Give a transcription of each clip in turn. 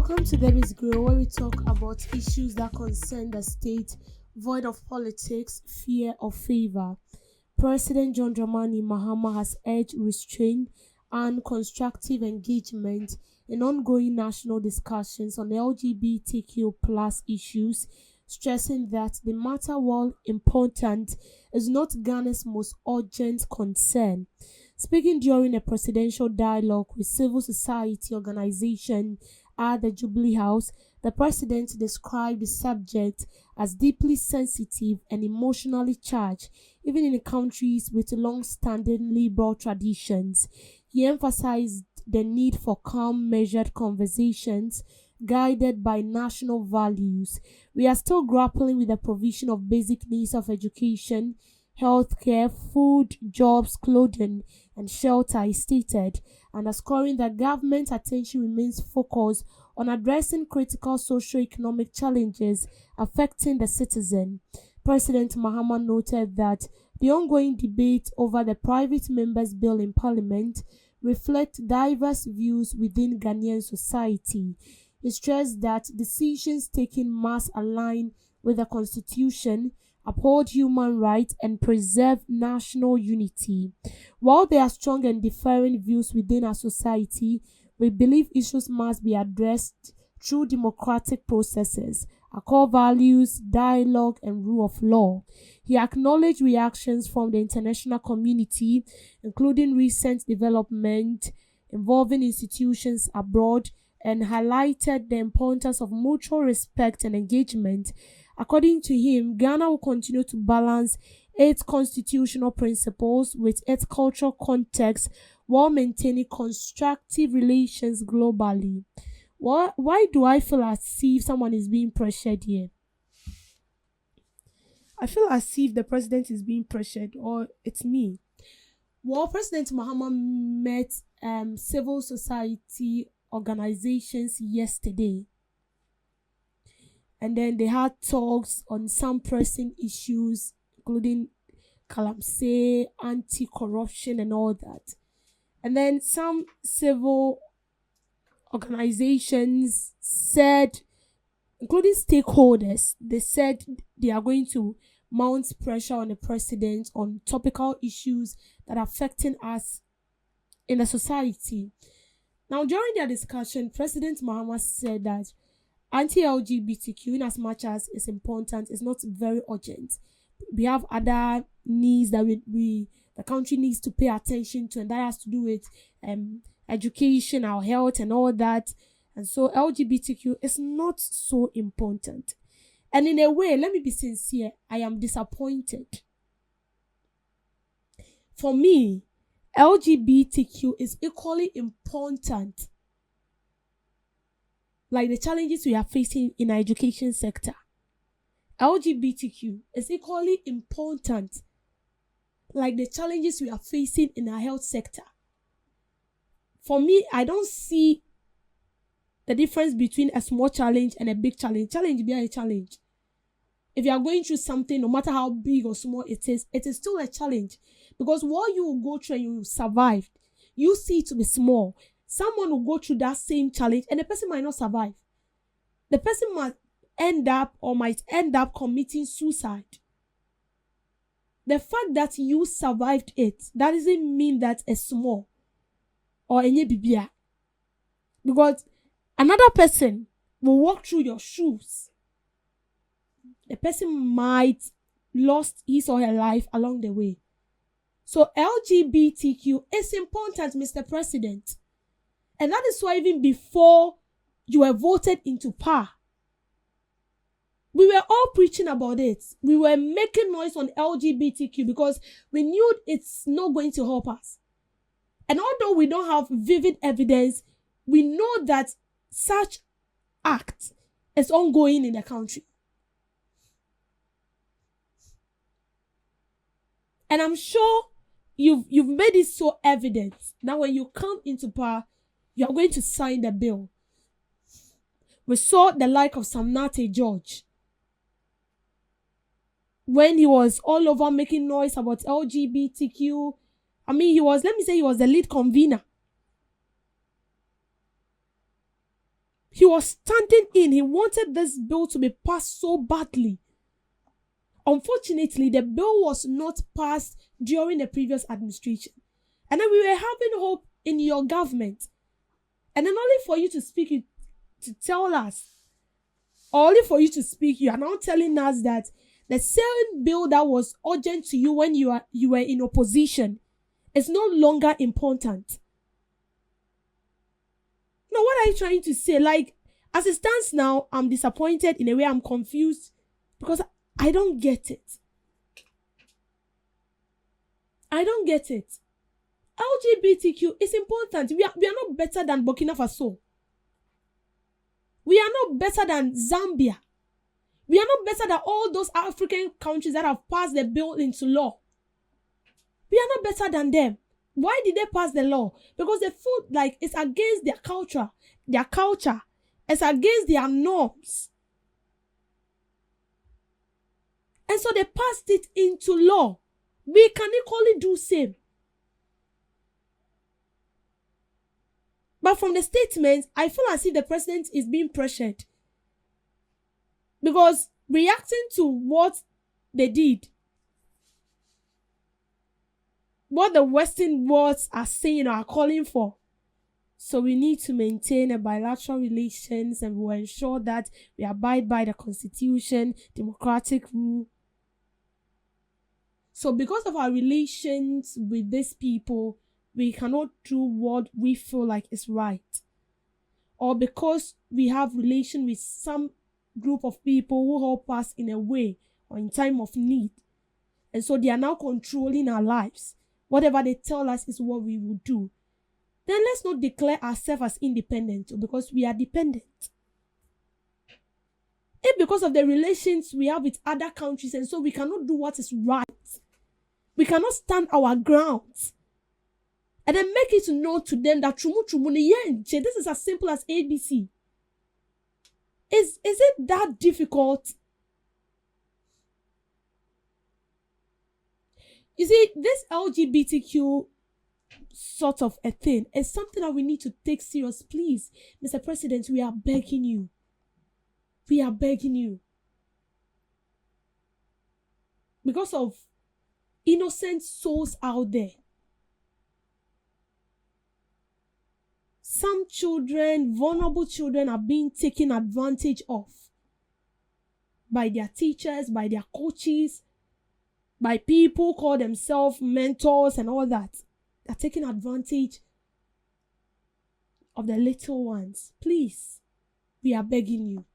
Welcome to Debbie's Grill, where we talk about issues that concern the state, void of politics, fear, or favor. President John Dramani Mahama has urged restraint and constructive engagement in ongoing national discussions on LGBTQ plus issues, stressing that the matter, while important, is not Ghana's most urgent concern. Speaking during a presidential dialogue with civil society organizations at the Jubilee House, the president described the subject as deeply sensitive and emotionally charged, even in countries with long-standing liberal traditions. He emphasized the need for calm, measured conversations guided by national values. We are still grappling with the provision of basic needs of education, healthcare, food, jobs, clothing, and shelter, he stated, underscoring that government attention remains focused on addressing critical socio-economic challenges affecting the citizen. President Mahama noted that the ongoing debate over the private members' bill in parliament reflect diverse views within Ghanaian society. He stressed that decisions taken must align with the constitution, uphold human rights, and preserve national unity. While there are strong and differing views within our society, we believe issues must be addressed through democratic processes, our core values, dialogue, and rule of law. He acknowledged reactions from the international community, including recent development involving institutions abroad, and highlighted the importance of mutual respect and engagement. According to him, Ghana will continue to balance its constitutional principles with its cultural context while maintaining constructive relations globally. Why do I feel as if someone is being pressured here? I feel as if the president is being pressured, or it's me. Well, President Mahama met civil society organizations yesterday, and then they had talks on some pressing issues, including Kalamse, anti-corruption, and all that. And then some civil organizations said, including stakeholders, they said they are going to mount pressure on the president on topical issues that are affecting us in the society. Now, during their discussion, President Mahama said that anti-LGBTQ, in as much as it's important, is not very urgent. We have other needs that the country needs to pay attention to, and that has to do with education, our health, and all that. And so LGBTQ is not so important. And in a way, let me be sincere, I am disappointed. For me, LGBTQ is equally important like the challenges we are facing in our education sector. LGBTQ is equally important like the challenges we are facing in our health sector. For me, I don't see the difference between a small challenge and a big challenge. Challenge be a challenge. If you are going through something, no matter how big or small it is still a challenge. Because what you will go through and you survive, you see it to be small. Someone will go through that same challenge and the person might not survive. The person might end up committing suicide. The fact that you survived it, that doesn't mean that it's small or any bibia. Because another person will walk through your shoes. The person might lost his or her life along the way. So LGBTQ is important, Mr. President. And that is why even before you were voted into power, we were all preaching about it. We were making noise on LGBTQ because we knew it's not going to help us. And although we don't have vivid evidence, we know that such act is ongoing in the country. And I'm sure you've made it so evident that when you come into power, you are going to sign the bill. We saw the like of Samnate George when he was all over making noise about LGBTQ. I mean, he was the lead convener. He was standing in. He wanted this bill to be passed so badly. Unfortunately, the bill was not passed during the previous administration. And then we were having hope in your government. And then only for you to speak, to tell us, or only for you to speak, you are now telling us that the same bill that was urgent to you when you were in opposition is no longer important. Now, what are you trying to say? Like, as it stands now, I'm disappointed in a way. I'm confused because I don't get it. I don't get it. LGBTQ is important. We are not better than Burkina Faso. We are not better than Zambia. We are not better than all those African countries that have passed the bill into law. We are not better than them. Why did they pass the law? Because they feel like it's against their culture. It's against their norms. And so they passed it into law. We can equally do same. But from the statements, I feel as if the president is being pressured. Because reacting to what they did, what the Western worlds are saying or are calling for. So we need to maintain a bilateral relations and we will ensure that we abide by the constitution, democratic rule. So because of our relations with these people, we cannot do what we feel like is right. Or because we have relation with some group of people who help us in a way or in time of need. And so they are now controlling our lives. Whatever they tell us is what we will do. Then let's not declare ourselves as independent because we are dependent. If because of the relations we have with other countries and so we cannot do what is right, we cannot stand our ground, and then make it known to them that this is as simple as ABC. Is it that difficult? You see, this LGBTQ sort of a thing is something that we need to take serious. Please, Mr. President, we are begging you. We are begging you. Because of innocent souls out there. Some children, vulnerable children, are being taken advantage of by their teachers, by their coaches, by people who call themselves mentors and all that. They're taking advantage of the little ones. Please, we are begging you.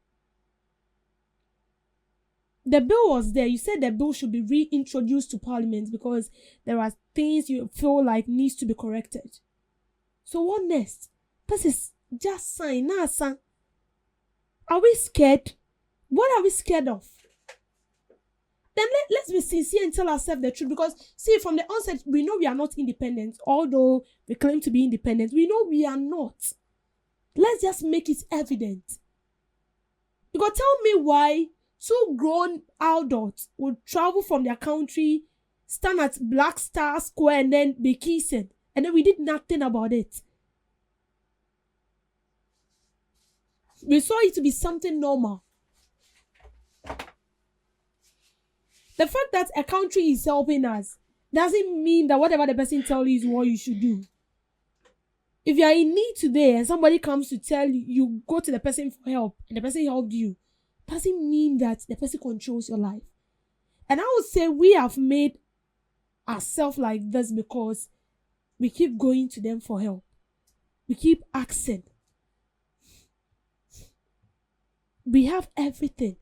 The bill was there. You said the bill should be reintroduced to Parliament because there are things you feel like needs to be corrected. So what next? This is just sign. Are we scared? What are we scared of? Then let's be sincere and tell ourselves the truth. Because, see, from the onset, we know we are not independent. Although we claim to be independent, we know we are not. Let's just make it evident. Because tell me why two grown adults would travel from their country, stand at Black Star Square and then be kissing. And then we did nothing about it. We saw it to be something normal. The fact that a country is helping us doesn't mean that whatever the person tells you is what you should do. If you are in need today and somebody comes to tell you, you go to the person for help and the person helped you, doesn't mean that the person controls your life. And I would say we have made ourselves like this because we keep going to them for help. We keep asking. We have everything.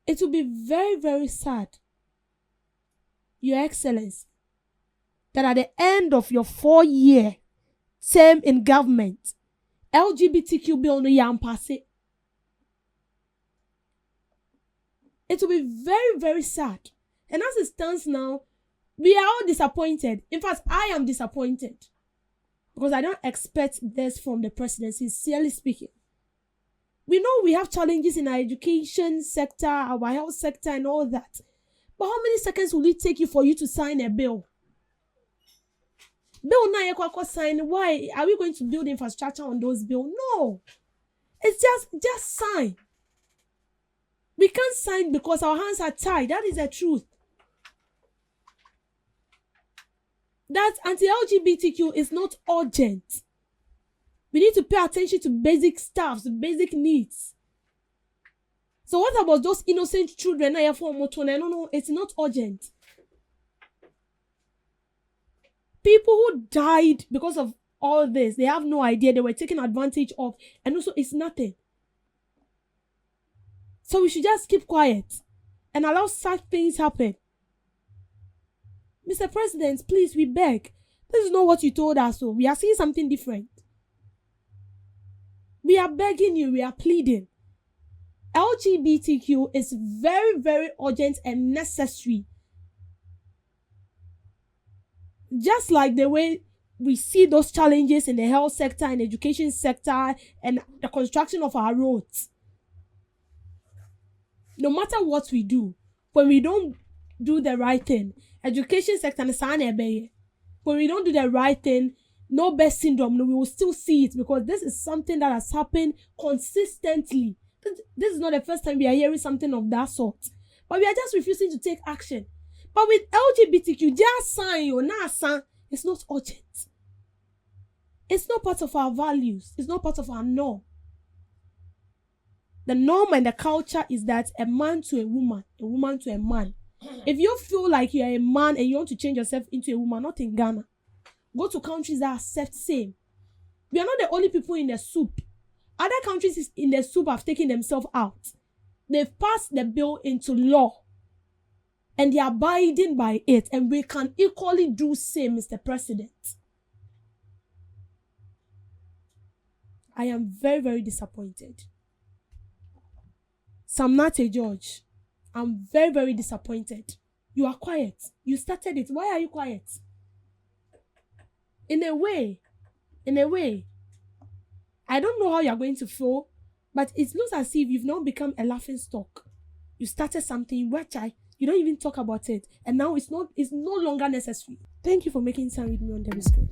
It will be very, very sad, Your Excellency, that at the end of your 4-year term in government, LGBTQ bill no yam pass it. It will be very, very sad. And as it stands now, we are all disappointed. In fact, I am disappointed. Because I don't expect this from the president, sincerely speaking. We know we have challenges in our education sector, our health sector and all that. But how many seconds will it take you for you to sign a bill? Bill na yekwa sign. Why are we going to build infrastructure on those bills? No. It's just sign. We can't sign because our hands are tied. That is the truth. That anti-LGBTQ is not urgent. We need to pay attention to basic stuff, to basic needs. So what about those innocent children? No, it's not urgent. People who died because of all this, they have no idea. They were taken advantage of. And also, it's nothing. So we should just keep quiet and allow such things happen. Mr. President, please, we beg. This is not what you told us. So we are seeing something different. We are begging you. We are pleading. LGBTQ is very, very urgent and necessary. Just like the way we see those challenges in the health sector and education sector and the construction of our roads. No matter what we do, when we don't do the right thing, education sector, when we don't do the right thing, no best syndrome, no, we will still see it because this is something that has happened consistently. This is not the first time we are hearing something of that sort. But we are just refusing to take action. But with LGBTQ, just sign your NASA, it's not urgent. It's not part of our values. It's not part of our norm. The norm and the culture is that a man to a woman to a man. If you feel like you are a man and you want to change yourself into a woman, not in Ghana. Go to countries that accept same. We are not the only people in the soup. Other countries in the soup have taken themselves out. They've passed the bill into law. And they are abiding by it. And we can equally do same, Mr. President. I am very, very disappointed. So I'm not a judge. I'm very, very disappointed. You are quiet. You started it. Why are you quiet? In a way, I don't know how you're going to feel, but it looks as if you've now become a laughing stock. You started something, you don't even talk about it, and now it's no longer necessary. Thank you for making time with me on the screen.